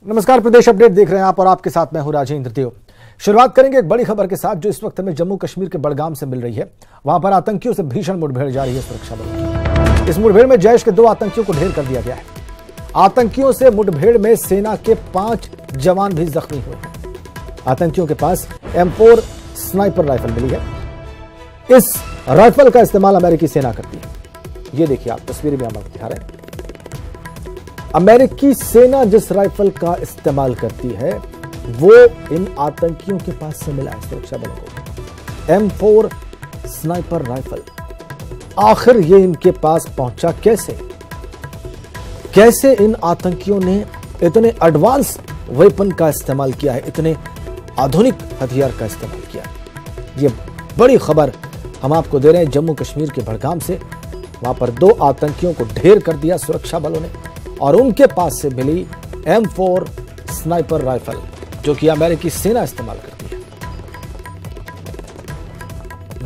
नमस्कार, प्रदेश अपडेट देख रहे हैं आप और आपके साथ मैं हूं राजेंद्र देव। शुरुआत करेंगे एक बड़ी खबर के साथ जो इस वक्त हमें जम्मू कश्मीर के बड़गाम से मिल रही है। वहां पर आतंकियों से भीषण मुठभेड़ जारी है सुरक्षा बलों की। इस मुठभेड़ में जैश के 2 आतंकियों को ढेर कर दिया गया है। आतंकियों से मुठभेड़ में सेना के 5 जवान भी जख्मी हुए हैं। आतंकियों के पास M4 स्नाइपर राइफल मिली है। इस राइफल का इस्तेमाल अमेरिकी सेना करती है। ये देखिए आप तस्वीर में हम आपको दिखा रहे हैं। अमेरिकी सेना जिस राइफल का इस्तेमाल करती है वो इन आतंकियों के पास से मिला है सुरक्षा बलों को। M4 स्नाइपर राइफल आखिर ये इनके पास पहुंचा कैसे इन आतंकियों ने इतने एडवांस वेपन का इस्तेमाल किया है, इतने आधुनिक हथियार का इस्तेमाल किया है। ये बड़ी खबर हम आपको दे रहे हैं जम्मू कश्मीर के बड़गाम से। वहां पर 2 आतंकियों को ढेर कर दिया सुरक्षा बलों ने और उनके पास से मिली M4 स्नाइपर राइफल जो कि अमेरिकी सेना इस्तेमाल करती है।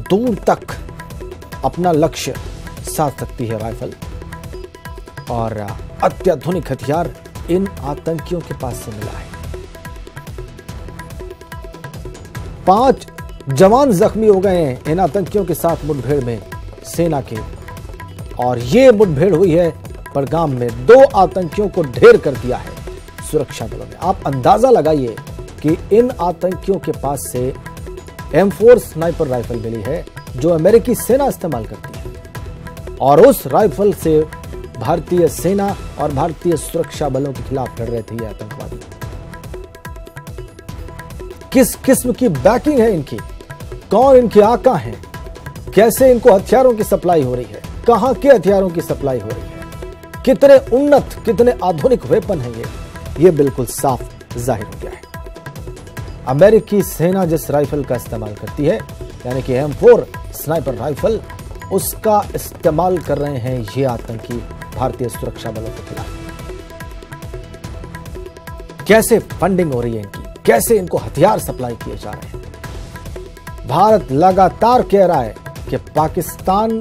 दूर तक अपना लक्ष्य साध सकती है राइफल और अत्याधुनिक हथियार इन आतंकियों के पास से मिला है। 5 जवान जख्मी हो गए हैं इन आतंकियों के साथ मुठभेड़ में सेना के, और ये मुठभेड़ हुई है बड़गाम में। 2 आतंकियों को ढेर कर दिया है सुरक्षा बलों ने। आप अंदाजा लगाइए कि इन आतंकियों के पास से M4 स्नाइपर राइफल मिली है जो अमेरिकी सेना इस्तेमाल करती है, और उस राइफल से भारतीय सेना और भारतीय सुरक्षा बलों के खिलाफ लड़ रहे थे ये आतंकवादी। किस किस्म की बैकिंग है इनकी, कौन इनके आका हैं, कैसे इनको हथियारों की सप्लाई हो रही है, कहां के हथियारों की सप्लाई हो रही है, कितने उन्नत कितने आधुनिक वेपन है ये बिल्कुल साफ जाहिर हो गया है। अमेरिकी सेना जिस राइफल का इस्तेमाल करती है यानी कि M4 स्नाइपर राइफल, उसका इस्तेमाल कर रहे हैं ये आतंकी भारतीय सुरक्षा बलों के खिलाफ। कैसे फंडिंग हो रही है इनकी, कैसे इनको हथियार सप्लाई किए जा रहे हैं। भारत लगातार कह रहा है कि पाकिस्तान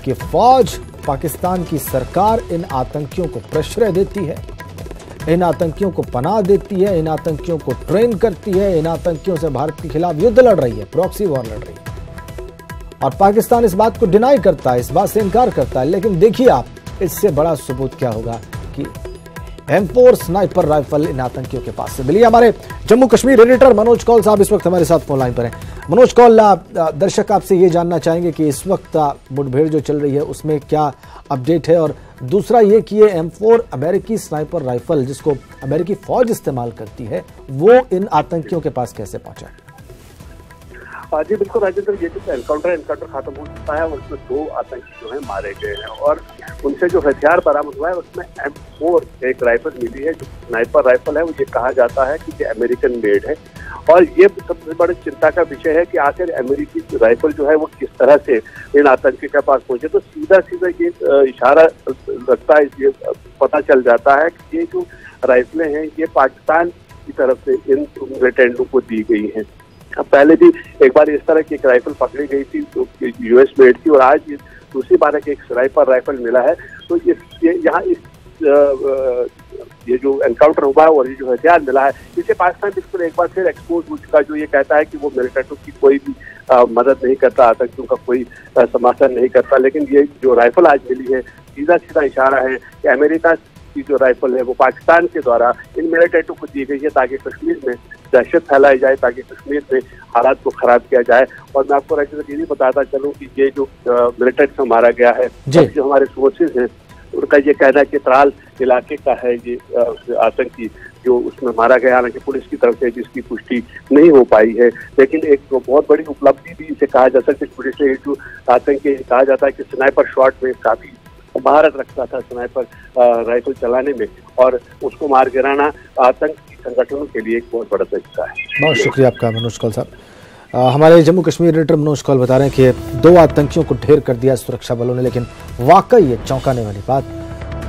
की फौज, पाकिस्तान की सरकार इन आतंकियों को प्रश्रय देती है, इन आतंकियों को पनाह देती है, इन आतंकियों को ट्रेन करती है, इन आतंकियों से भारत के खिलाफ युद्ध लड़ रही है, प्रॉक्सी वॉर लड़ रही है। और पाकिस्तान इस बात को डिनाई करता है, इस बात से इनकार करता है। लेकिन देखिए आप, इससे बड़ा सबूत क्या होगा कि M4 स्नाइपर राइफल इन आतंकियों के पास से मिली। हमारे जम्मू कश्मीर एडिटर मनोज कौल साहब इस वक्त हमारे साथ फोन लाइन पर हैं। मनोज कौल, दर्शक आपसे ये जानना चाहेंगे कि इस वक्त मुठभेड़ जो चल रही है उसमें क्या अपडेट है, और दूसरा ये कि ये M4 अमेरिकी स्नाइपर राइफल जिसको अमेरिकी फौज इस्तेमाल करती है वो इन आतंकियों के पास कैसे पहुंचा है? जी बिल्कुल राजेंद्र, ये जो एनकाउंटर खत्म हो चुका है और उसमें 2 आतंकी जो है मारे गए हैं, और उनसे जो हथियार बरामद हुआ है उसमें M4 एक राइफल मिली है जो स्नाइपर राइफल है। वो ये कहा जाता है कि ये अमेरिकन मेड है, और ये सबसे बड़ी चिंता का विषय है कि आखिर अमेरिकी राइफल जो है वो किस तरह से इन आतंकी के पास पहुंचे। तो सीधा ये इशारा लगता है, ये पता चल जाता है कि ये जो राइफलें हैं ये पाकिस्तान की तरफ से इन मिलिटेंटों को दी गई हैं। पहले भी एक बार इस तरह की एक राइफल पकड़ी गई थी जो US मेड थी, और आज दूसरी बार एक स्नाइपर राइफल मिला है। तो ये जो एनकाउंटर हुआ है और ये जो हथियार मिला है, इससे पाकिस्तान बिल्कुल एक बार फिर एक्सपोज हो चुका, जो ये कहता है कि वो मिलिटेंटों की कोई भी मदद नहीं करता, आतंकियों का कोई समर्थन नहीं करता। लेकिन ये जो राइफल आज मिली है सीधा इशारा है कि अमेरिका की जो राइफल है वो पाकिस्तान के द्वारा इन मिलिटेंटों को दी गई है ताकि कश्मीर में दहशत फैलाई जाए, ताकि कश्मीर में हालात को खराब किया जाए। और मैं आपको राजेंद्र ये भी बताता चलूँ कि ये जो मिलिटेंट से मारा गया है, जो हमारे सोर्सेज हैं उनका ये कहना है कि त्राल इलाके का है ये आतंकी जो उसमें मारा गया, हालांकि पुलिस की तरफ से जिसकी पुष्टि नहीं हो पाई है। लेकिन एक तो बहुत बड़ी उपलब्धि भी इसे कहा जा सकता है। पुलिस ने जो आतंकी कहा जाता है कि स्नाइपर शॉट में काफी महारत रखता था स्नाइपर राइफल चलाने में, और उसको मार गिराना आतंकी संगठनों के लिए एक बहुत बड़ा तरीका है। बहुत शुक्रिया आपका मनोज कौल साहब। हमारे जम्मू कश्मीर एडिटर मनोज कौल बता रहे हैं कि 2 आतंकियों को ढेर कर दिया सुरक्षा बलों ने। लेकिन वाकई ये चौंकाने वाली बात,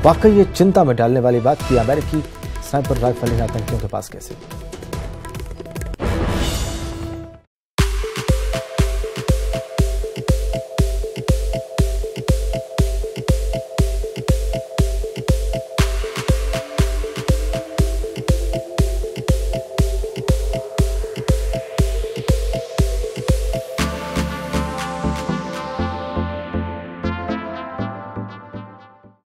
वाकई ये चिंता में डालने वाली बात कि अमेरिकी स्नाइपर राइफल इन आतंकियों के पास कैसे